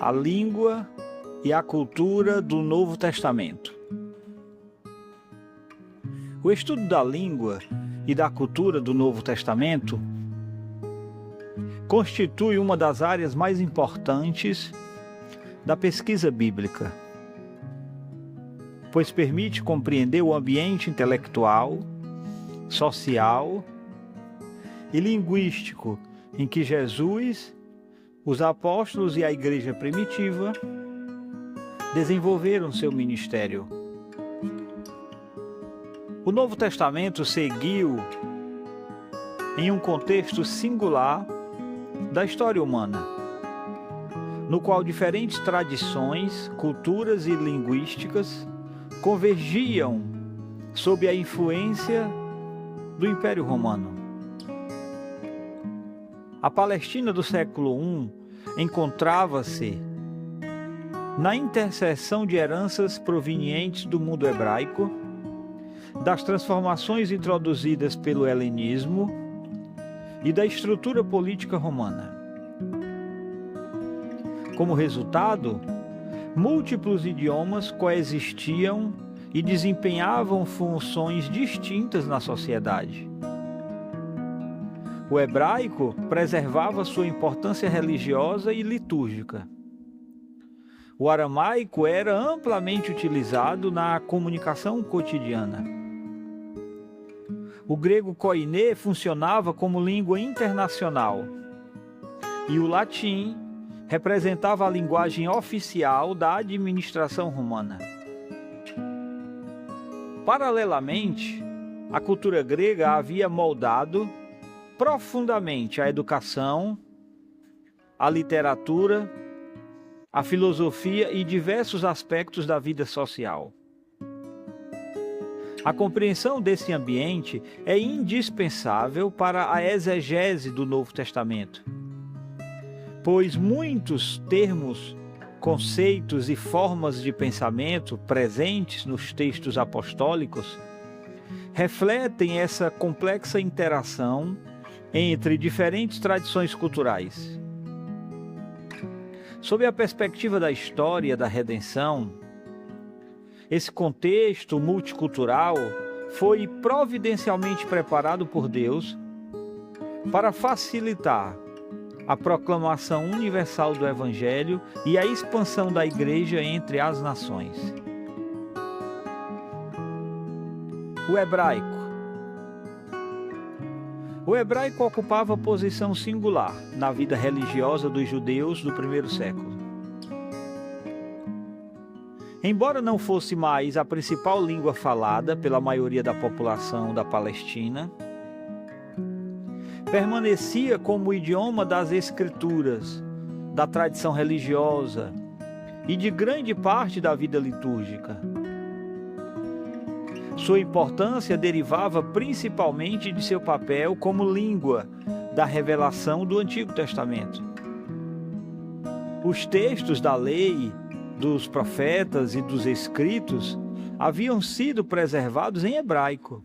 a língua e a cultura do Novo Testamento. O estudo da língua e da cultura do Novo Testamento constitui uma das áreas mais importantes da pesquisa bíblica, pois permite compreender o ambiente intelectual, social e linguístico em que Jesus, os apóstolos e a igreja primitiva desenvolveram seu ministério. O Novo Testamento seguiu em um contexto singular da história humana, no qual diferentes tradições, culturas e linguísticas convergiam sob a influência do Império Romano. A Palestina do século I encontrava-se na interseção de heranças provenientes do mundo hebraico, das transformações introduzidas pelo helenismo e da estrutura política romana. Como resultado, múltiplos idiomas coexistiam e desempenhavam funções distintas na sociedade. O hebraico preservava sua importância religiosa e litúrgica. O aramaico era amplamente utilizado na comunicação cotidiana. O grego koiné funcionava como língua internacional e o latim representava a linguagem oficial da administração romana. Paralelamente, a cultura grega havia moldado profundamente a educação, a literatura, a filosofia e diversos aspectos da vida social. A compreensão desse ambiente é indispensável para a exegese do Novo Testamento, pois muitos termos, conceitos e formas de pensamento presentes nos textos apostólicos refletem essa complexa interação entre diferentes tradições culturais. Sob a perspectiva da história da redenção, esse contexto multicultural foi providencialmente preparado por Deus para facilitar a proclamação universal do Evangelho e a expansão da Igreja entre as nações. O hebraico. O hebraico ocupava posição singular na vida religiosa dos judeus do primeiro século. Embora não fosse mais a principal língua falada pela maioria da população da Palestina, permanecia como o idioma das escrituras, da tradição religiosa e de grande parte da vida litúrgica. Sua importância derivava principalmente de seu papel como língua da revelação do Antigo Testamento. Os textos da lei, dos profetas e dos escritos haviam sido preservados em hebraico,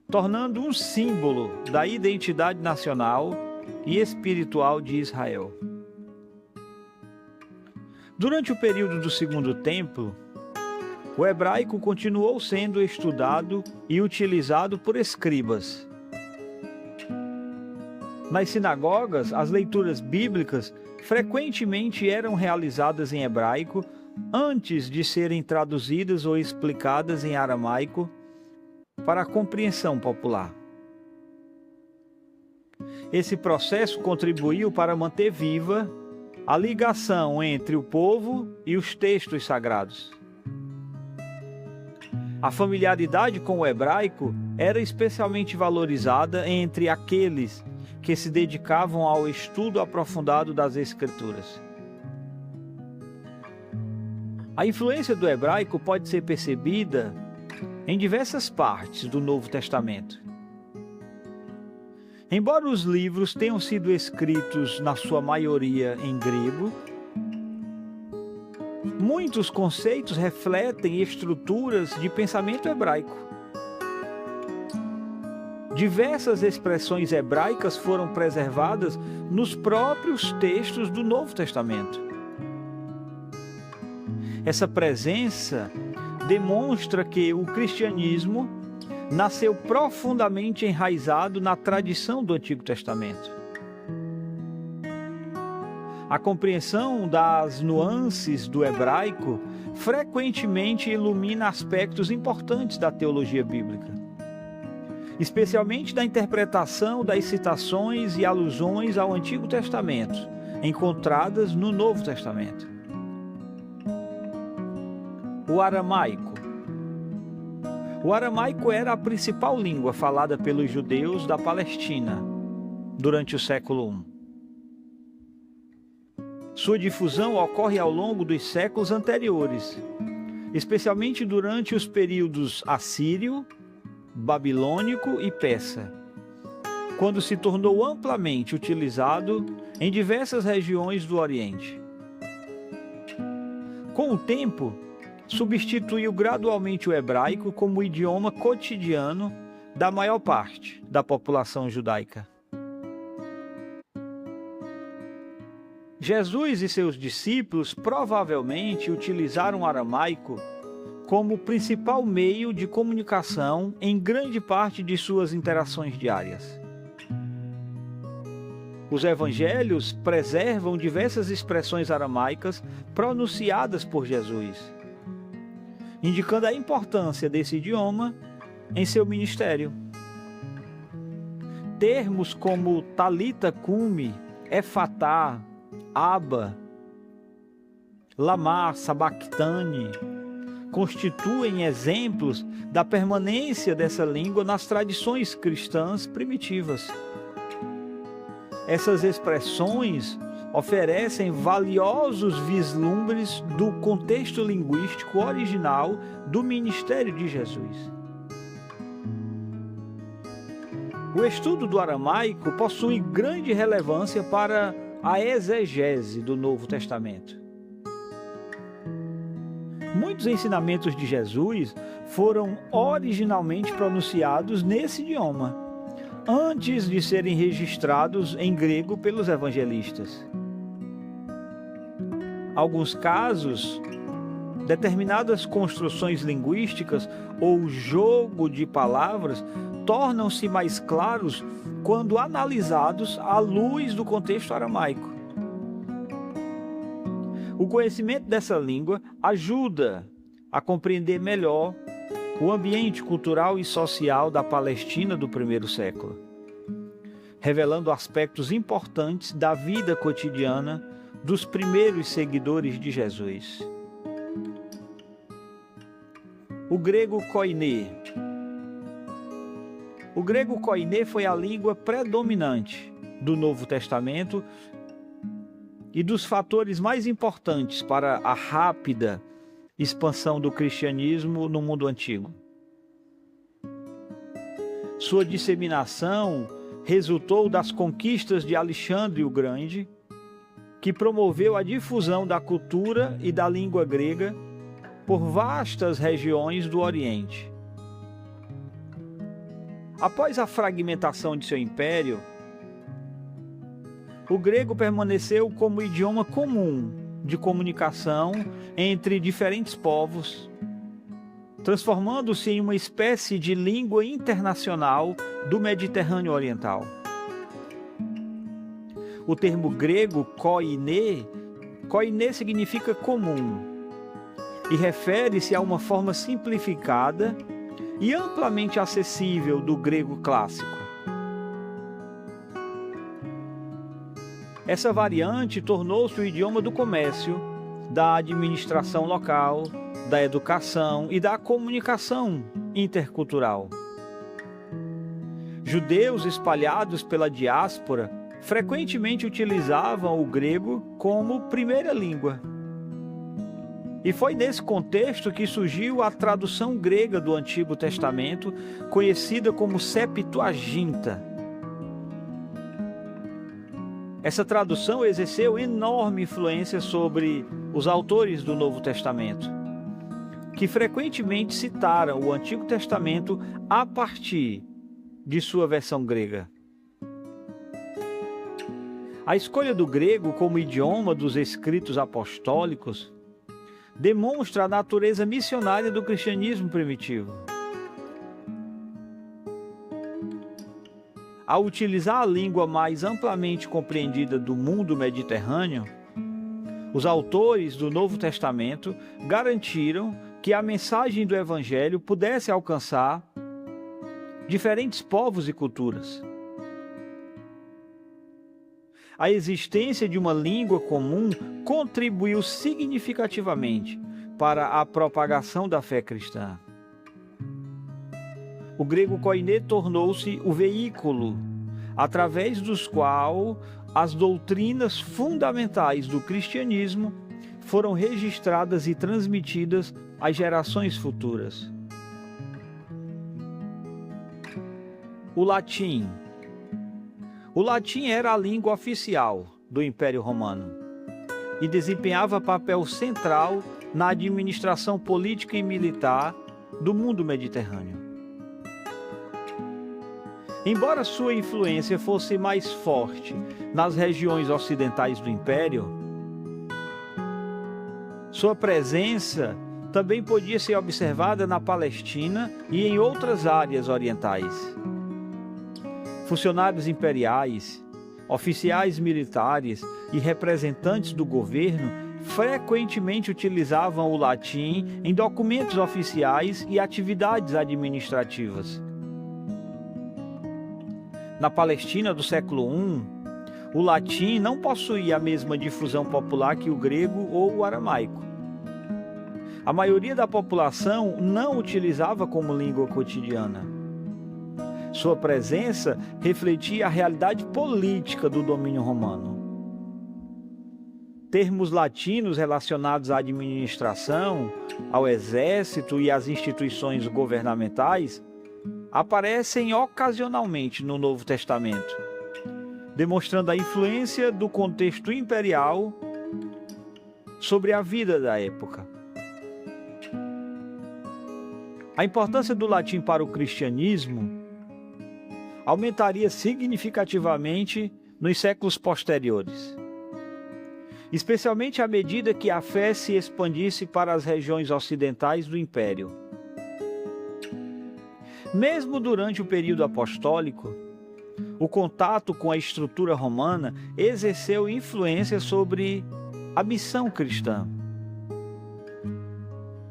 tornando um símbolo da identidade nacional e espiritual de Israel. Durante o período do Segundo Templo, o hebraico continuou sendo estudado e utilizado por escribas. Nas sinagogas, as leituras bíblicas frequentemente eram realizadas em hebraico antes de serem traduzidas ou explicadas em aramaico para a compreensão popular. Esse processo contribuiu para manter viva a ligação entre o povo e os textos sagrados. A familiaridade com o hebraico era especialmente valorizada entre aqueles que se dedicavam ao estudo aprofundado das Escrituras. A influência do hebraico pode ser percebida em diversas partes do Novo Testamento. Embora os livros tenham sido escritos, na sua maioria, em grego, muitos conceitos refletem estruturas de pensamento hebraico. Diversas expressões hebraicas foram preservadas nos próprios textos do Novo Testamento. Essa presença demonstra que o cristianismo nasceu profundamente enraizado na tradição do Antigo Testamento. A compreensão das nuances do hebraico frequentemente ilumina aspectos importantes da teologia bíblica, especialmente da interpretação das citações e alusões ao Antigo Testamento, encontradas no Novo Testamento. O aramaico. O aramaico era a principal língua falada pelos judeus da Palestina durante o século I. Sua difusão ocorre ao longo dos séculos anteriores, especialmente durante os períodos assírio, babilônico e persa, quando se tornou amplamente utilizado em diversas regiões do Oriente. Com o tempo, substituiu gradualmente o hebraico como o idioma cotidiano da maior parte da população judaica. Jesus e seus discípulos provavelmente utilizaram o aramaico como principal meio de comunicação em grande parte de suas interações diárias. Os evangelhos preservam diversas expressões aramaicas pronunciadas por Jesus, indicando a importância desse idioma em seu ministério. Termos como talita cumi, efatá, Abba, Lama Sabactani constituem exemplos da permanência dessa língua nas tradições cristãs primitivas. Essas expressões oferecem valiosos vislumbres do contexto linguístico original do ministério de Jesus. O estudo do aramaico possui grande relevância para a exegese do Novo Testamento. Muitos ensinamentos de Jesus foram originalmente pronunciados nesse idioma, antes de serem registrados em grego pelos evangelistas. Alguns casos, determinadas construções linguísticas ou jogo de palavras tornam-se mais claros quando analisados à luz do contexto aramaico. O conhecimento dessa língua ajuda a compreender melhor o ambiente cultural e social da Palestina do primeiro século, revelando aspectos importantes da vida cotidiana dos primeiros seguidores de Jesus. O grego koiné. O grego koiné foi a língua predominante do Novo Testamento e dos fatores mais importantes para a rápida expansão do cristianismo no mundo antigo. Sua disseminação resultou das conquistas de Alexandre o Grande, que promoveu a difusão da cultura e da língua grega por vastas regiões do Oriente. Após a fragmentação de seu império, o grego permaneceu como idioma comum de comunicação entre diferentes povos, transformando-se em uma espécie de língua internacional do Mediterrâneo Oriental. O termo grego koiné significa comum e refere-se a uma forma simplificada e amplamente acessível do grego clássico. Essa variante tornou-se o idioma do comércio, da administração local, da educação e da comunicação intercultural. Judeus espalhados pela diáspora frequentemente utilizavam o grego como primeira língua. E foi nesse contexto que surgiu a tradução grega do Antigo Testamento, conhecida como Septuaginta. Essa tradução exerceu enorme influência sobre os autores do Novo Testamento, que frequentemente citaram o Antigo Testamento a partir de sua versão grega. A escolha do grego como idioma dos escritos apostólicos demonstra a natureza missionária do cristianismo primitivo. Ao utilizar a língua mais amplamente compreendida do mundo mediterrâneo, os autores do Novo Testamento garantiram que a mensagem do Evangelho pudesse alcançar diferentes povos e culturas. A existência de uma língua comum contribuiu significativamente para a propagação da fé cristã. O grego koiné tornou-se o veículo através dos qual as doutrinas fundamentais do cristianismo foram registradas e transmitidas às gerações futuras. O latim. O latim era a língua oficial do Império Romano e desempenhava papel central na administração política e militar do mundo mediterrâneo. Embora sua influência fosse mais forte nas regiões ocidentais do Império, sua presença também podia ser observada na Palestina e em outras áreas orientais. Funcionários imperiais, oficiais militares e representantes do governo frequentemente utilizavam o latim em documentos oficiais e atividades administrativas. Na Palestina do século I, o latim não possuía a mesma difusão popular que o grego ou o aramaico. A maioria da população não utilizava como língua cotidiana. Sua presença refletia a realidade política do domínio romano. Termos latinos relacionados à administração, ao exército e às instituições governamentais aparecem ocasionalmente no Novo Testamento, demonstrando a influência do contexto imperial sobre a vida da época. A importância do latim para o cristianismo aumentaria significativamente nos séculos posteriores, especialmente à medida que a fé se expandisse para as regiões ocidentais do Império. Mesmo durante o período apostólico, o contato com a estrutura romana exerceu influência sobre a missão cristã.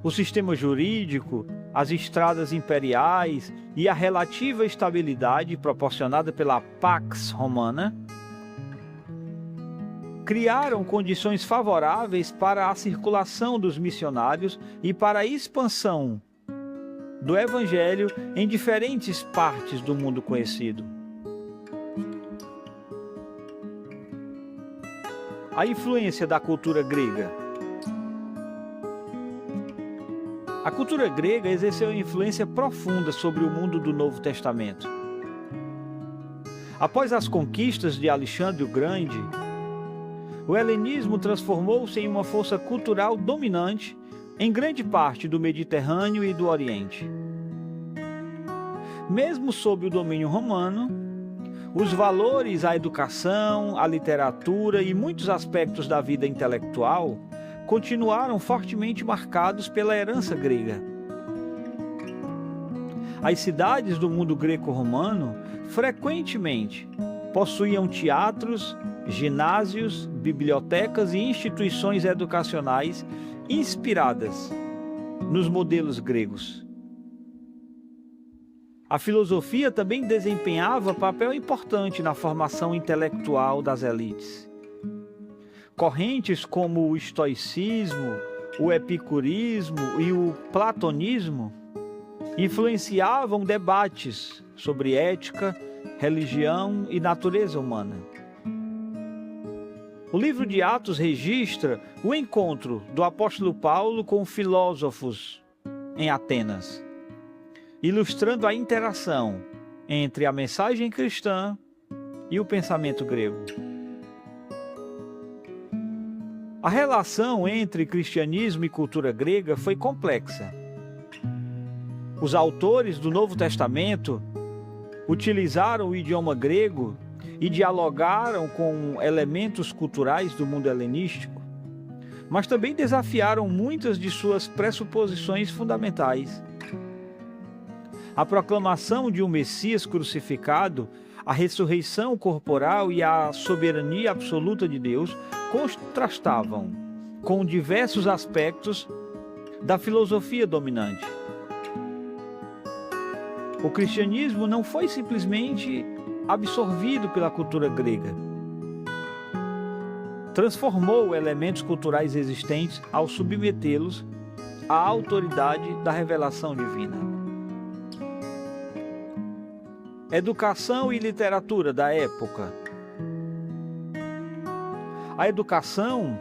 O sistema jurídico, as estradas imperiais e a relativa estabilidade proporcionada pela Pax Romana criaram condições favoráveis para a circulação dos missionários e para a expansão do Evangelho em diferentes partes do mundo conhecido. A influência da cultura grega. A cultura grega exerceu influência profunda sobre o mundo do Novo Testamento. Após as conquistas de Alexandre o Grande, o helenismo transformou-se em uma força cultural dominante em grande parte do Mediterrâneo e do Oriente. Mesmo sob o domínio romano, os valores, a educação, a literatura e muitos aspectos da vida intelectual continuaram fortemente marcados pela herança grega. As cidades do mundo greco-romano frequentemente possuíam teatros, ginásios, bibliotecas e instituições educacionais inspiradas nos modelos gregos. A filosofia também desempenhava papel importante na formação intelectual das elites. Correntes como o estoicismo, o epicurismo e o platonismo influenciavam debates sobre ética, religião e natureza humana. O livro de Atos registra o encontro do apóstolo Paulo com filósofos em Atenas, ilustrando a interação entre a mensagem cristã e o pensamento grego. A relação entre cristianismo e cultura grega foi complexa. Os autores do Novo Testamento utilizaram o idioma grego e dialogaram com elementos culturais do mundo helenístico, mas também desafiaram muitas de suas pressuposições fundamentais. A proclamação de um Messias crucificado, a ressurreição corporal e a soberania absoluta de Deus contrastavam com diversos aspectos da filosofia dominante. O cristianismo não foi simplesmente absorvido pela cultura grega. Transformou elementos culturais existentes ao submetê-los à autoridade da revelação divina. Educação e literatura da época. A educação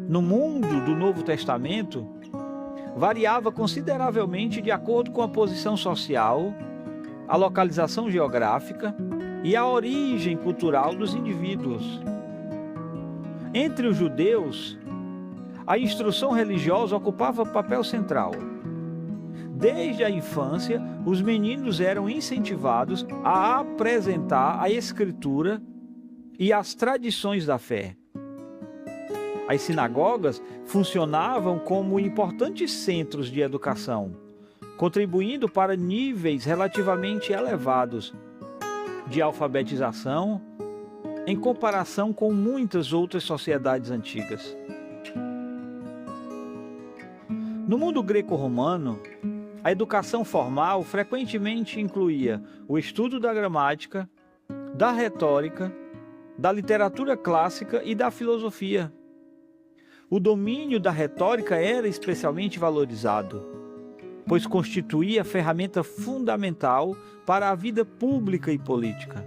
no mundo do Novo Testamento variava consideravelmente de acordo com a posição social, a localização geográfica e a origem cultural dos indivíduos. Entre os judeus, a instrução religiosa ocupava papel central. Desde a infância, os meninos eram incentivados a apresentar a Escritura e as tradições da fé. As sinagogas funcionavam como importantes centros de educação, contribuindo para níveis relativamente elevados de alfabetização em comparação com muitas outras sociedades antigas. No mundo greco-romano, a educação formal frequentemente incluía o estudo da gramática, da retórica, da literatura clássica e da filosofia. O domínio da retórica era especialmente valorizado, pois constituía ferramenta fundamental para a vida pública e política.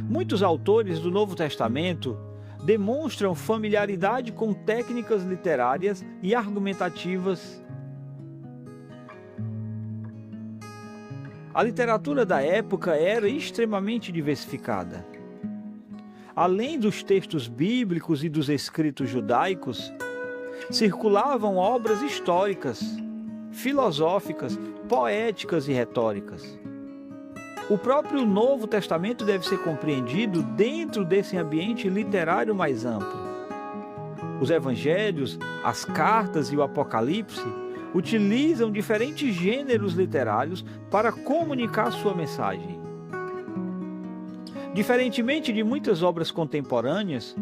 Muitos autores do Novo Testamento demonstram familiaridade com técnicas literárias e argumentativas. A literatura da época era extremamente diversificada. Além dos textos bíblicos e dos escritos judaicos, circulavam obras históricas, filosóficas, poéticas e retóricas. O próprio Novo Testamento deve ser compreendido dentro desse ambiente literário mais amplo. Os evangelhos, as cartas e o Apocalipse utilizam diferentes gêneros literários para comunicar sua mensagem. Diferentemente de muitas obras contemporâneas,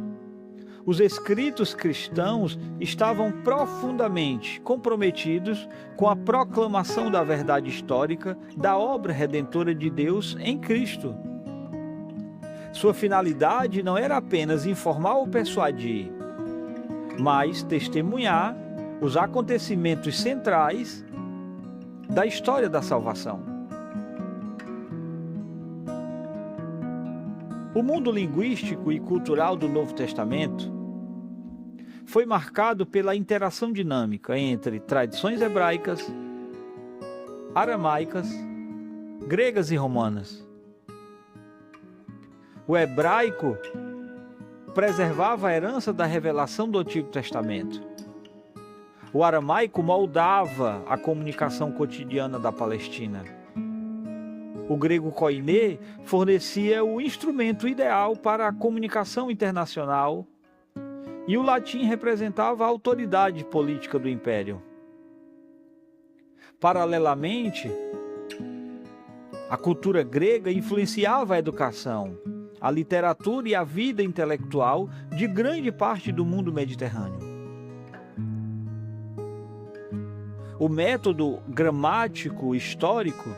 os escritos cristãos estavam profundamente comprometidos com a proclamação da verdade histórica da obra redentora de Deus em Cristo. Sua finalidade não era apenas informar ou persuadir, mas testemunhar os acontecimentos centrais da história da salvação. O mundo linguístico e cultural do Novo Testamento foi marcado pela interação dinâmica entre tradições hebraicas, aramaicas, gregas e romanas. O hebraico preservava a herança da revelação do Antigo Testamento. O aramaico moldava a comunicação cotidiana da Palestina. O grego koiné fornecia o instrumento ideal para a comunicação internacional e o latim representava a autoridade política do império. Paralelamente, a cultura grega influenciava a educação, a literatura e a vida intelectual de grande parte do mundo mediterrâneo. O método gramático histórico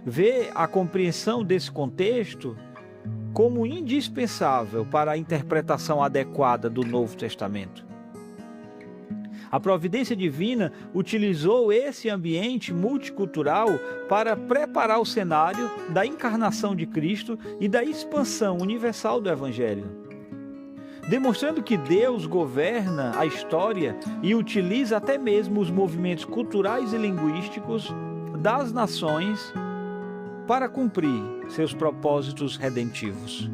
vê a compreensão desse contexto como indispensável para a interpretação adequada do Novo Testamento. A providência divina utilizou esse ambiente multicultural para preparar o cenário da encarnação de Cristo e da expansão universal do Evangelho, demonstrando que Deus governa a história e utiliza até mesmo os movimentos culturais e linguísticos das nações para cumprir seus propósitos redentivos.